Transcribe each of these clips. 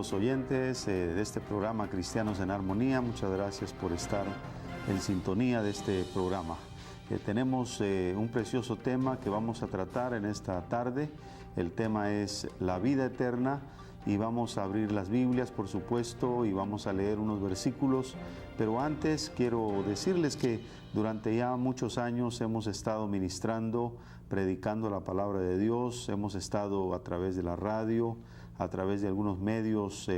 Estimados oyentes de este programa Cristianos en Armonía, muchas gracias por estar en sintonía de este programa. Tenemos un precioso tema que vamos a tratar en esta tarde. El tema es la vida eterna y vamos a abrir las Biblias, por supuesto, y vamos a leer unos versículos. Pero antes quiero decirles que durante ya muchos años hemos estado ministrando, predicando la palabra de Dios. Hemos estado a través de la radio, a través de algunos medios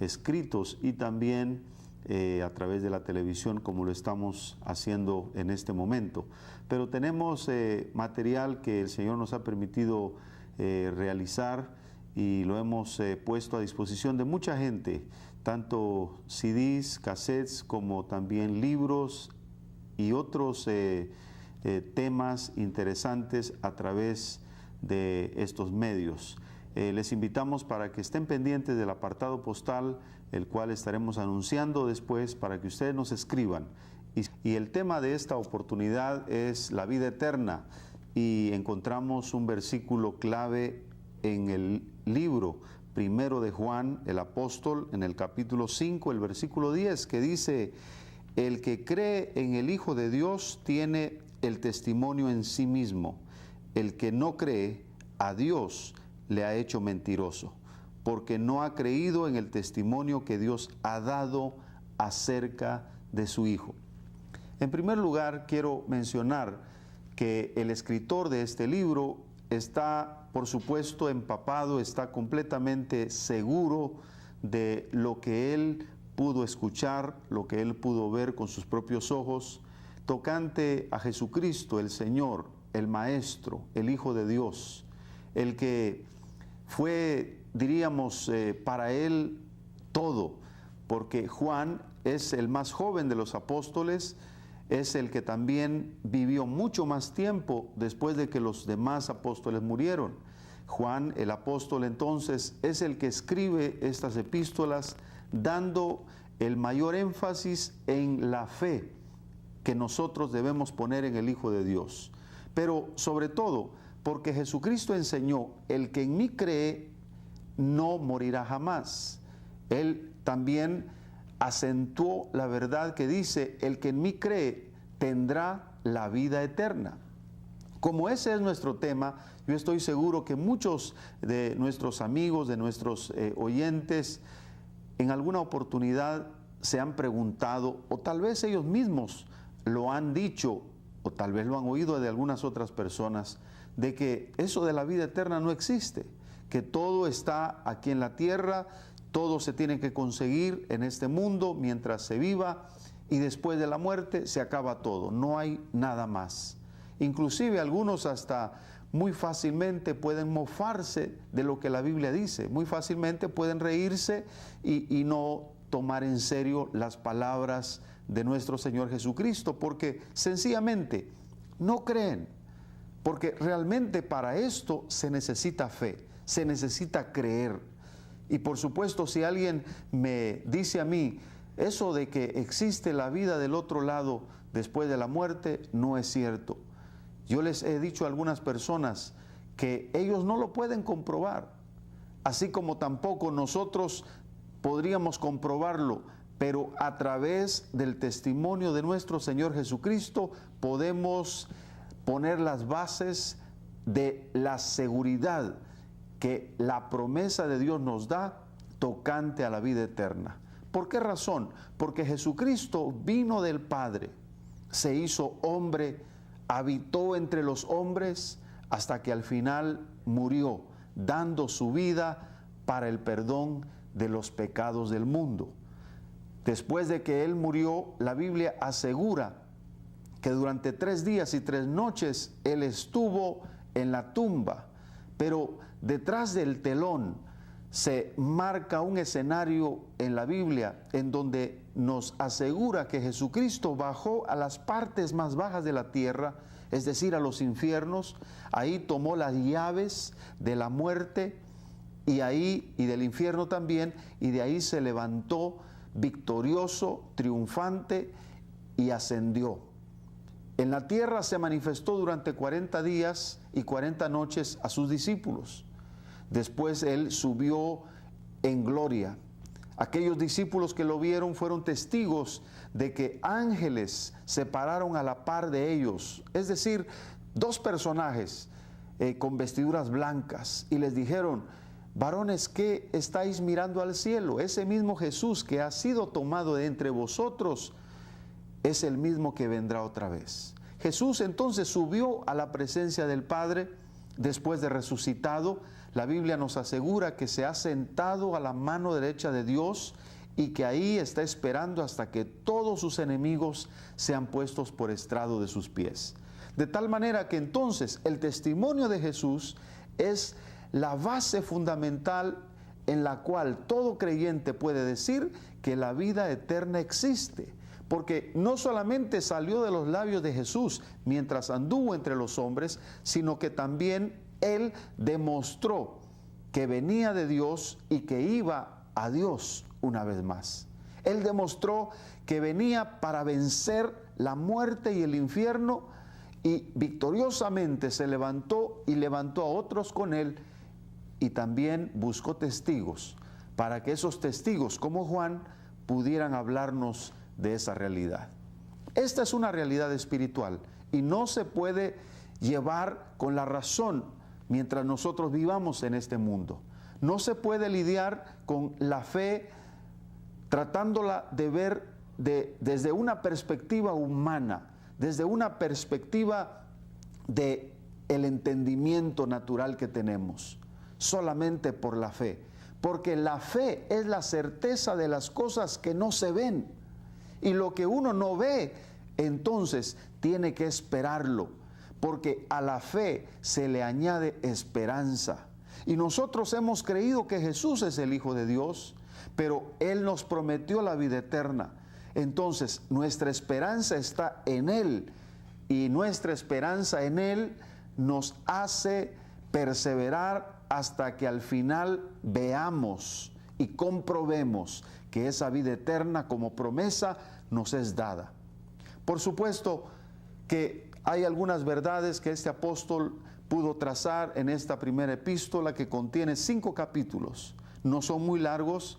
escritos y también a través de la televisión, como lo estamos haciendo en este momento. Pero tenemos material que el Señor nos ha permitido realizar y lo hemos puesto a disposición de mucha gente, tanto CDs, cassettes, como también libros y otros temas interesantes a través de estos medios. Les invitamos para que estén pendientes del apartado postal, el cual estaremos anunciando después para que ustedes nos escriban. Y el tema de esta oportunidad es la vida eterna, y encontramos un versículo clave en el libro primero de Juan, el apóstol, en el capítulo 5, el versículo 10, que dice: el que cree en el Hijo de Dios tiene el testimonio en sí mismo. El que no cree a Dios le ha hecho mentiroso, porque no ha creído en el testimonio que Dios ha dado acerca de su Hijo. En primer lugar, quiero mencionar que el escritor de este libro está, por supuesto, empapado, está completamente seguro de lo que él pudo escuchar, lo que él pudo ver con sus propios ojos, tocante a Jesucristo, el Señor, el Maestro, el Hijo de Dios, el que fue, diríamos, para él todo, porque Juan es el más joven de los apóstoles, es el que también vivió mucho más tiempo después de que los demás apóstoles murieron. Juan, el apóstol, entonces, es el que escribe estas epístolas dando el mayor énfasis en la fe que nosotros debemos poner en el Hijo de Dios. Pero sobre todo, porque Jesucristo enseñó: el que en mí cree no morirá jamás. Él también acentuó la verdad que dice: el que en mí cree tendrá la vida eterna. Como ese es nuestro tema, yo estoy seguro que muchos de nuestros amigos, de nuestros oyentes, en alguna oportunidad se han preguntado, o tal vez ellos mismos lo han dicho, o tal vez lo han oído de algunas otras personas, de que eso de la vida eterna no existe, que todo está aquí en la tierra, todo se tiene que conseguir en este mundo mientras se viva, y después de la muerte se acaba todo, no hay nada más. Inclusive algunos hasta muy fácilmente pueden mofarse de lo que la Biblia dice, muy fácilmente pueden reírse y no tomar en serio las palabras de nuestro Señor Jesucristo, porque sencillamente no creen. Porque realmente para esto se necesita fe, se necesita creer. Y por supuesto, si alguien me dice a mí, eso de que existe la vida del otro lado después de la muerte, no es cierto. Yo les he dicho a algunas personas que ellos no lo pueden comprobar, así como tampoco nosotros podríamos comprobarlo, pero a través del testimonio de nuestro Señor Jesucristo podemos poner las bases de la seguridad que la promesa de Dios nos da tocante a la vida eterna. ¿Por qué razón? Porque Jesucristo vino del Padre, se hizo hombre, habitó entre los hombres hasta que al final murió, dando su vida para el perdón de los pecados del mundo. Después de que Él murió, la Biblia asegura que durante 3 días y 3 noches Él estuvo en la tumba, pero detrás del telón se marca un escenario en la Biblia en donde nos asegura que Jesucristo bajó a las partes más bajas de la tierra, es decir, a los infiernos. Ahí tomó las llaves de la muerte y del infierno también, y de ahí se levantó victorioso, triunfante, y ascendió. En la tierra se manifestó durante 40 días y 40 noches a sus discípulos. Después Él subió en gloria. Aquellos discípulos que lo vieron fueron testigos de que ángeles se pararon a la par de ellos, es decir, dos personajes con vestiduras blancas, y les dijeron: varones, ¿qué estáis mirando al cielo? Ese mismo Jesús que ha sido tomado de entre vosotros es el mismo que vendrá otra vez. Jesús entonces subió a la presencia del Padre después de resucitado. La Biblia nos asegura que se ha sentado a la mano derecha de Dios y que ahí está esperando hasta que todos sus enemigos sean puestos por estrado de sus pies. De tal manera que entonces el testimonio de Jesús es la base fundamental en la cual todo creyente puede decir que la vida eterna existe. Porque no solamente salió de los labios de Jesús mientras anduvo entre los hombres, sino que también Él demostró que venía de Dios y que iba a Dios una vez más. Él demostró que venía para vencer la muerte y el infierno, y victoriosamente se levantó y levantó a otros con Él, y también buscó testigos para que esos testigos, como Juan, pudieran hablarnos de esa realidad. Esta es una realidad espiritual y no se puede llevar con la razón mientras nosotros vivamos en este mundo. No se puede lidiar con la fe tratándola de ver desde una perspectiva humana, desde una perspectiva de el entendimiento natural que tenemos, solamente por la fe. Porque la fe es la certeza de las cosas que no se ven. Y lo que uno no ve, entonces tiene que esperarlo, porque a la fe se le añade esperanza. Y nosotros hemos creído que Jesús es el Hijo de Dios, pero Él nos prometió la vida eterna. Entonces nuestra esperanza está en Él, y nuestra esperanza en Él nos hace perseverar hasta que al final veamos y comprobemos que esa vida eterna como promesa nos es dada. Por supuesto que hay algunas verdades que este apóstol pudo trazar en esta primera epístola, que contiene 5 capítulos. No son muy largos,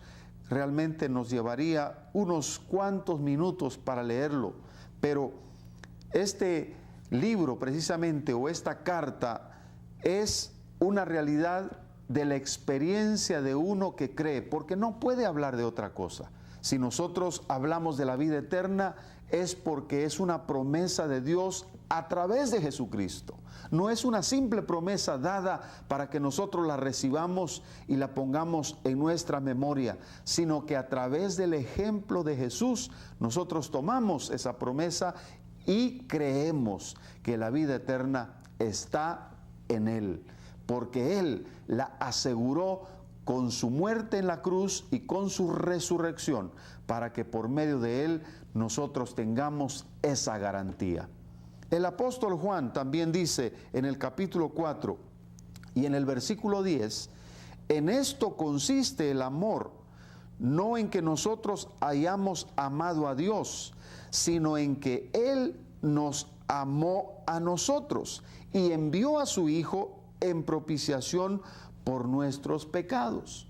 realmente nos llevaría unos cuantos minutos para leerlo, pero este libro precisamente, o esta carta, es una realidad de la experiencia de uno que cree, porque no puede hablar de otra cosa. Si nosotros hablamos de la vida eterna, es porque es una promesa de Dios a través de Jesucristo. No es una simple promesa dada para que nosotros la recibamos y la pongamos en nuestra memoria, sino que a través del ejemplo de Jesús nosotros tomamos esa promesa y creemos que la vida eterna está en Él, porque Él la aseguró con su muerte en la cruz y con su resurrección, para que por medio de Él nosotros tengamos esa garantía. El apóstol Juan también dice en el capítulo 4 y en el versículo 10, en esto consiste el amor, no en que nosotros hayamos amado a Dios, sino en que Él nos amó a nosotros y envió a su Hijo en propiciación por nuestros pecados.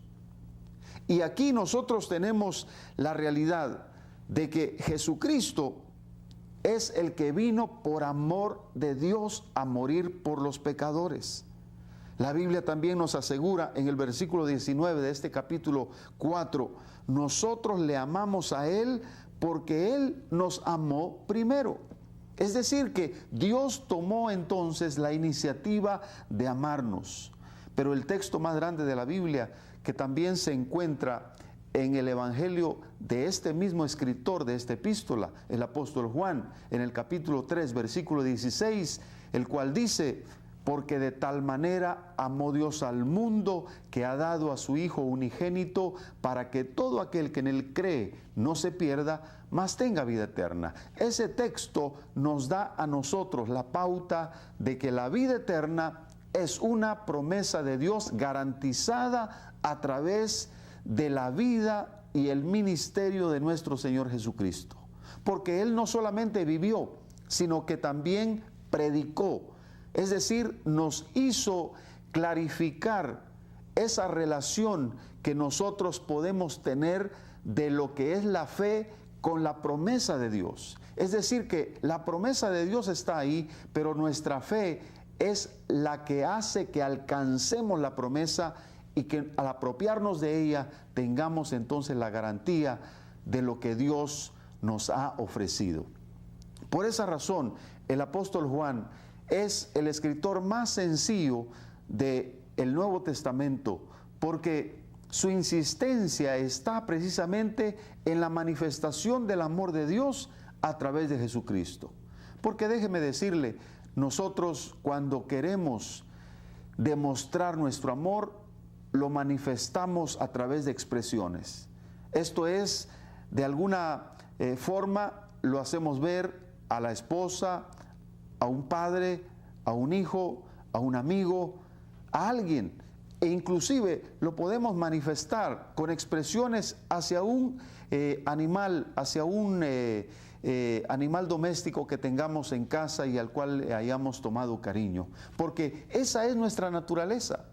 Y aquí nosotros tenemos la realidad de que Jesucristo es el que vino por amor de Dios a morir por los pecadores. La Biblia también nos asegura en el versículo 19 de este capítulo 4, nosotros le amamos a Él porque Él nos amó primero. Es decir, que Dios tomó entonces la iniciativa de amarnos. Pero el texto más grande de la Biblia, que también se encuentra en el Evangelio de este mismo escritor de esta epístola, el apóstol Juan, en el capítulo 3, versículo 16, el cual dice, porque de tal manera amó Dios al mundo que ha dado a su Hijo unigénito, para que todo aquel que en Él cree no se pierda, mas tenga vida eterna. Ese texto nos da a nosotros la pauta de que la vida eterna es una promesa de Dios garantizada a través de la vida y el ministerio de nuestro Señor Jesucristo. Porque Él no solamente vivió, sino que también predicó. Es decir, nos hizo clarificar esa relación que nosotros podemos tener de lo que es la fe con la promesa de Dios. Es decir, que la promesa de Dios está ahí, pero nuestra fe es la que hace que alcancemos la promesa y que al apropiarnos de ella tengamos entonces la garantía de lo que Dios nos ha ofrecido. Por esa razón, el apóstol Juan es el escritor más sencillo del Nuevo Testamento, porque su insistencia está precisamente en la manifestación del amor de Dios a través de Jesucristo. Porque déjeme decirle, nosotros cuando queremos demostrar nuestro amor, lo manifestamos a través de expresiones. Esto es, de alguna forma, lo hacemos ver a la esposa, a un padre, a un hijo, a un amigo, a alguien. E inclusive lo podemos manifestar con expresiones hacia un animal, hacia un animal doméstico que tengamos en casa y al cual le hayamos tomado cariño. Porque esa es nuestra naturaleza,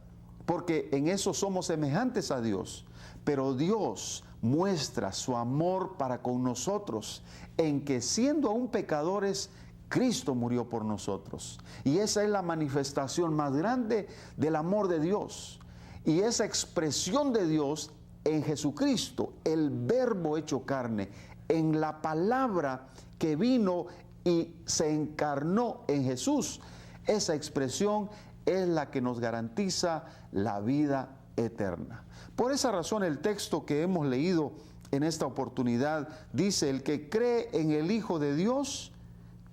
porque en eso somos semejantes a Dios. Pero Dios muestra su amor para con nosotros en que siendo aún pecadores, Cristo murió por nosotros. Y esa es la manifestación más grande del amor de Dios. Y esa expresión de Dios en Jesucristo, el Verbo hecho carne, en la palabra que vino y se encarnó en Jesús, esa expresión es la que nos garantiza la vida eterna. Por esa razón el texto que hemos leído en esta oportunidad dice: el que cree en el Hijo de Dios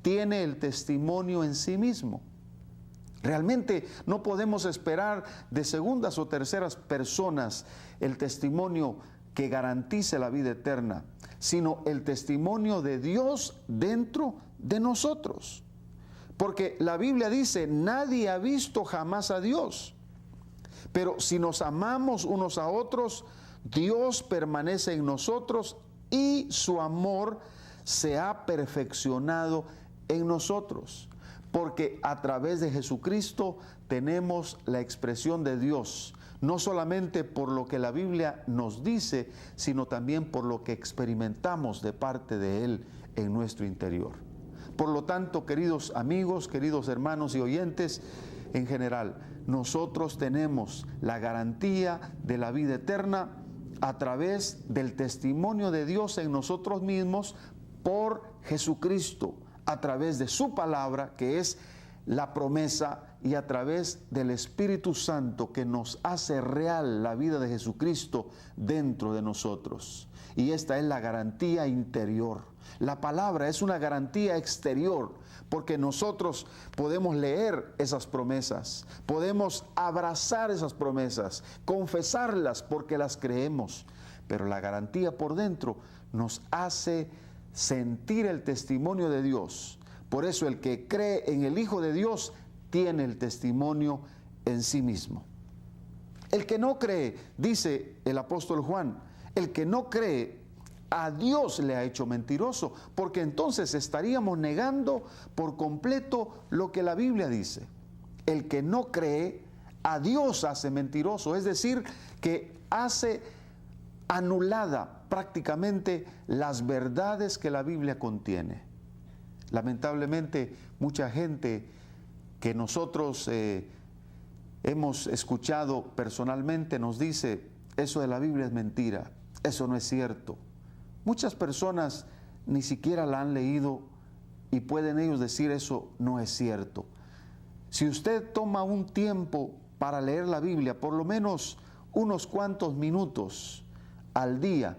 tiene el testimonio en sí mismo. Realmente no podemos esperar de segundas o terceras personas el testimonio que garantice la vida eterna, sino el testimonio de Dios dentro de nosotros. Porque la Biblia dice: nadie ha visto jamás a Dios. Pero si nos amamos unos a otros, Dios permanece en nosotros y su amor se ha perfeccionado en nosotros. Porque a través de Jesucristo tenemos la expresión de Dios, no solamente por lo que la Biblia nos dice, sino también por lo que experimentamos de parte de Él en nuestro interior. Por lo tanto, queridos amigos, queridos hermanos y oyentes, en general, nosotros tenemos la garantía de la vida eterna a través del testimonio de Dios en nosotros mismos por Jesucristo, a través de su palabra, que es la promesa, y a través del Espíritu Santo que nos hace real la vida de Jesucristo dentro de nosotros. Y esta es la garantía interior. La palabra es una garantía exterior, porque nosotros podemos leer esas promesas, podemos abrazar esas promesas, confesarlas porque las creemos, pero la garantía por dentro nos hace sentir el testimonio de Dios. Por eso el que cree en el Hijo de Dios tiene el testimonio en sí mismo. El que no cree, dice el apóstol Juan, el que no cree a Dios le ha hecho mentiroso, porque entonces estaríamos negando por completo lo que la Biblia dice. El que no cree a Dios hace mentiroso, es decir, que hace anulada prácticamente las verdades que la Biblia contiene. Lamentablemente, mucha gente que nosotros hemos escuchado personalmente nos dice: eso de la Biblia es mentira, eso no es cierto. Muchas personas ni siquiera la han leído y pueden ellos decir: eso no es cierto. Si usted toma un tiempo para leer la Biblia, por lo menos unos cuantos minutos al día,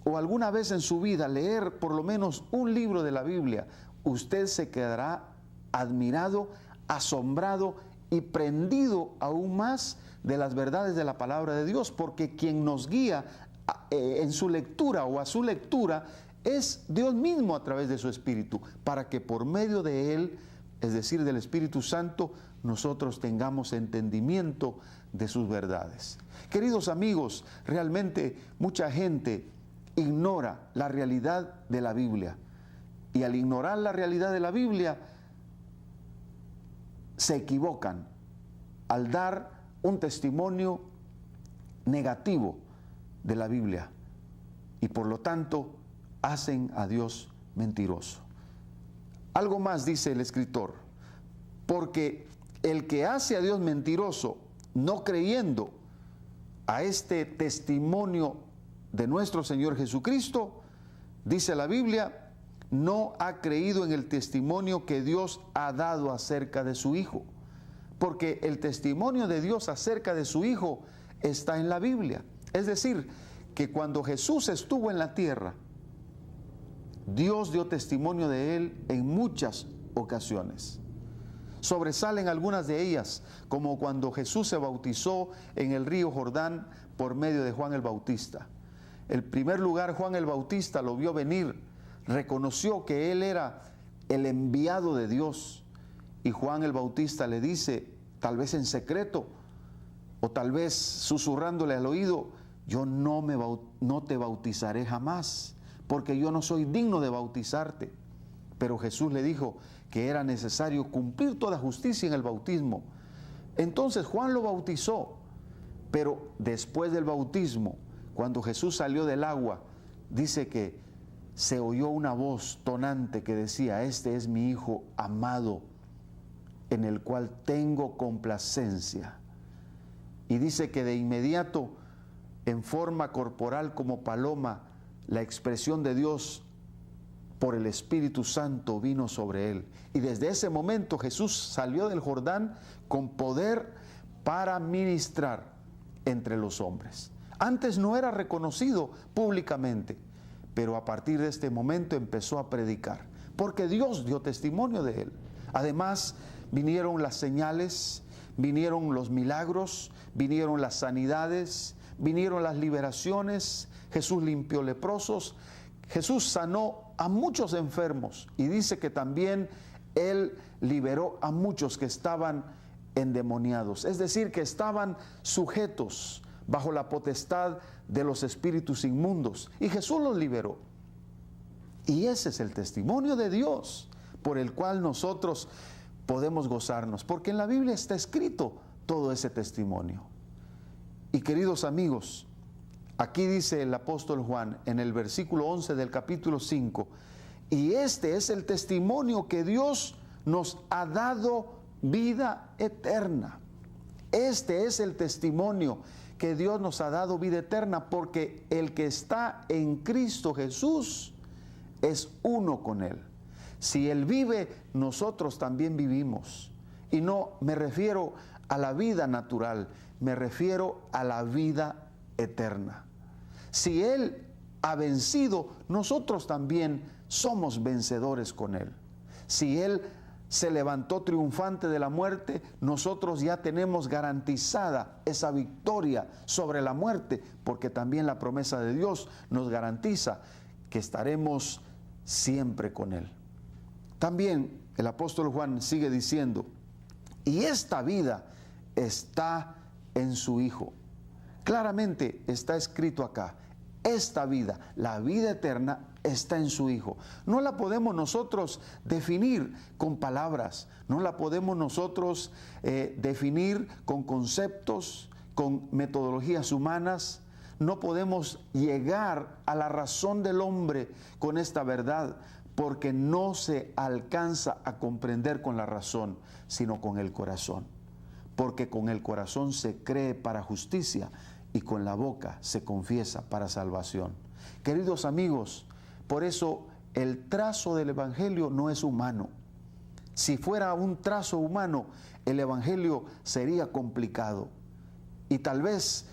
o alguna vez en su vida leer por lo menos un libro de la Biblia, usted se quedará admirado, asombrado y prendido aún más de las verdades de la palabra de Dios, porque quien nos guía en su lectura o a su lectura es Dios mismo a través de su Espíritu, para que por medio de Él, es decir, del Espíritu Santo, nosotros tengamos entendimiento de sus verdades. Queridos amigos, realmente mucha gente ignora la realidad de la Biblia, y al ignorar la realidad de la Biblia se equivocan al dar un testimonio negativo de la Biblia y por lo tanto hacen a Dios mentiroso. Algo más dice el escritor, porque el que hace a Dios mentiroso, no creyendo a este testimonio de nuestro Señor Jesucristo, dice la Biblia, no ha creído en el testimonio que Dios ha dado acerca de su Hijo. Porque el testimonio de Dios acerca de su Hijo está en la Biblia. Es decir, que cuando Jesús estuvo en la tierra, Dios dio testimonio de Él en muchas ocasiones. Sobresalen algunas de ellas, como cuando Jesús se bautizó en el río Jordán por medio de Juan el Bautista. En primer lugar, Juan el Bautista lo vio venir, reconoció que él era el enviado de Dios, y Juan el Bautista le dice, tal vez en secreto, o tal vez susurrándole al oído, yo no te bautizaré jamás, porque yo no soy digno de bautizarte. Pero Jesús le dijo que era necesario cumplir toda justicia en el bautismo. Entonces Juan lo bautizó, pero después del bautismo, cuando Jesús salió del agua, dice que se oyó una voz tonante que decía, este es mi Hijo amado, en el cual tengo complacencia. Y dice que de inmediato, en forma corporal como paloma, la expresión de Dios por el Espíritu Santo vino sobre él. Y desde ese momento Jesús salió del Jordán con poder para ministrar entre los hombres. Antes no era reconocido públicamente, pero a partir de este momento empezó a predicar, porque Dios dio testimonio de él. Además, vinieron las señales, vinieron los milagros, vinieron las sanidades, vinieron las liberaciones. Jesús limpió leprosos, Jesús sanó a muchos enfermos y dice que también Él liberó a muchos que estaban endemoniados, es decir, que estaban sujetos bajo la potestad de los espíritus inmundos, y Jesús los liberó. Y ese es el testimonio de Dios por el cual nosotros podemos gozarnos, porque en la Biblia está escrito todo ese testimonio. Y queridos amigos, aquí dice el apóstol Juan en el versículo 11 del capítulo 5, y este es el testimonio que Dios nos ha dado vida eterna. Este es el testimonio que Dios nos ha dado vida eterna, porque el que está en Cristo Jesús es uno con Él. Si Él vive, nosotros también vivimos. Y no me refiero a la vida natural, me refiero a la vida eterna. Si Él ha vencido, nosotros también somos vencedores con Él. Si Él se levantó triunfante de la muerte, nosotros ya tenemos garantizada esa victoria sobre la muerte, porque también la promesa de Dios nos garantiza que estaremos siempre con Él. También el apóstol Juan sigue diciendo, y esta vida está en su Hijo. Claramente está escrito acá, esta vida, la vida eterna, está en su Hijo. No la podemos nosotros definir con palabras, no la podemos nosotros definir con conceptos, con metodologías humanas. No podemos llegar a la razón del hombre con esta verdad, porque no se alcanza a comprender con la razón, sino con el corazón. Porque con el corazón se cree para justicia y con la boca se confiesa para salvación. Queridos amigos, por eso el trazo del Evangelio no es humano. Si fuera un trazo humano, el Evangelio sería complicado y tal vez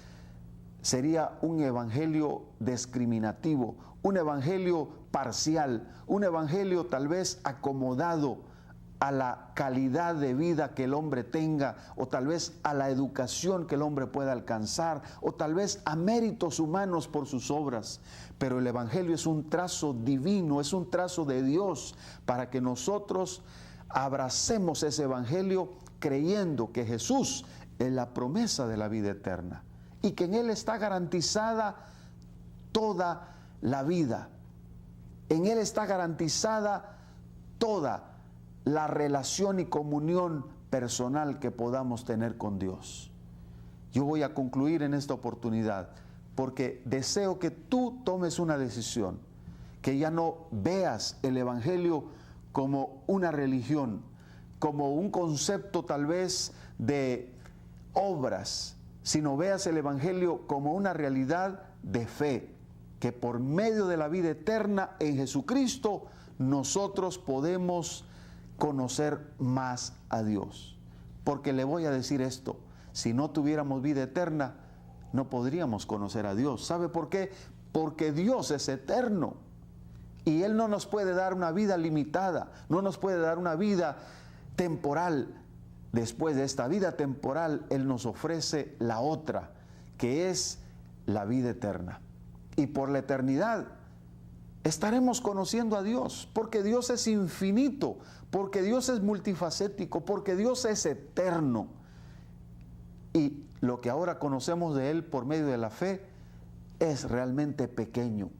sería un evangelio discriminativo, un evangelio parcial, un evangelio tal vez acomodado a la calidad de vida que el hombre tenga, o tal vez a la educación que el hombre pueda alcanzar, o tal vez a méritos humanos por sus obras. Pero el evangelio es un trazo divino, es un trazo de Dios para que nosotros abracemos ese evangelio creyendo que Jesús es la promesa de la vida eterna y que en Él está garantizada toda la vida. En Él está garantizada toda la relación y comunión personal que podamos tener con Dios. Yo voy a concluir en esta oportunidad porque deseo que tú tomes una decisión, que ya no veas el Evangelio como una religión, como un concepto tal vez de obras, sino veas el Evangelio como una realidad de fe, que por medio de la vida eterna en Jesucristo nosotros podemos conocer más a Dios. Porque le voy a decir esto, si no tuviéramos vida eterna, no podríamos conocer a Dios. ¿Sabe por qué? Porque Dios es eterno y Él no nos puede dar una vida limitada, no nos puede dar una vida temporal. Después de esta vida temporal, Él nos ofrece la otra, que es la vida eterna. Y por la eternidad estaremos conociendo a Dios, porque Dios es infinito, porque Dios es multifacético, porque Dios es eterno. Y lo que ahora conocemos de Él por medio de la fe es realmente pequeño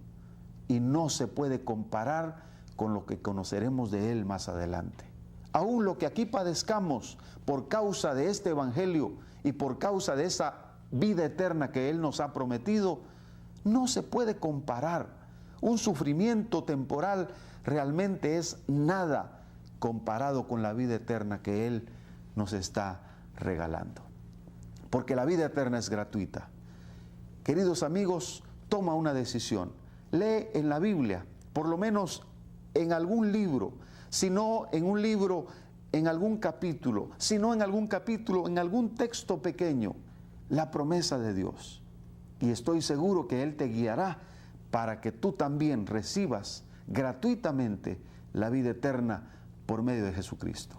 y no se puede comparar con lo que conoceremos de Él más adelante. Aún lo que aquí padezcamos por causa de este Evangelio y por causa de esa vida eterna que Él nos ha prometido, no se puede comparar. Un sufrimiento temporal realmente es nada comparado con la vida eterna que Él nos está regalando. Porque la vida eterna es gratuita. Queridos amigos, toma una decisión. Lee en la Biblia, por lo menos en algún libro, si no en un libro, en algún capítulo, si no en algún capítulo, en algún texto pequeño, la promesa de Dios. Y estoy seguro que Él te guiará para que tú también recibas gratuitamente la vida eterna por medio de Jesucristo.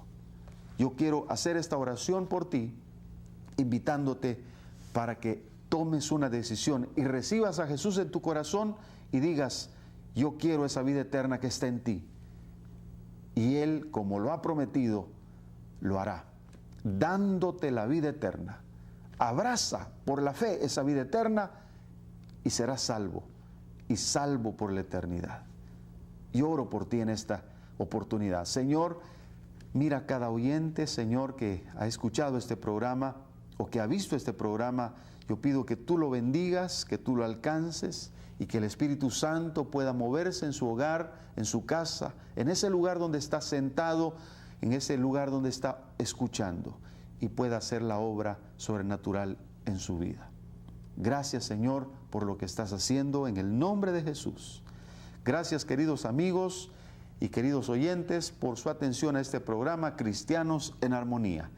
Yo quiero hacer esta oración por ti, invitándote para que tomes una decisión y recibas a Jesús en tu corazón y digas, yo quiero esa vida eterna que está en ti. Y Él, como lo ha prometido, lo hará, dándote la vida eterna. Abraza por la fe esa vida eterna y serás salvo, y salvo por la eternidad. Yo oro por ti en esta oportunidad. Señor, mira a cada oyente, Señor, que ha escuchado este programa o que ha visto este programa. Yo pido que tú lo bendigas, que tú lo alcances y que el Espíritu Santo pueda moverse en su hogar, en su casa, en ese lugar donde está sentado, en ese lugar donde está escuchando, y pueda hacer la obra sobrenatural en su vida. Gracias, Señor, por lo que estás haciendo en el nombre de Jesús. Gracias, queridos amigos y queridos oyentes, por su atención a este programa Cristianos en Armonía.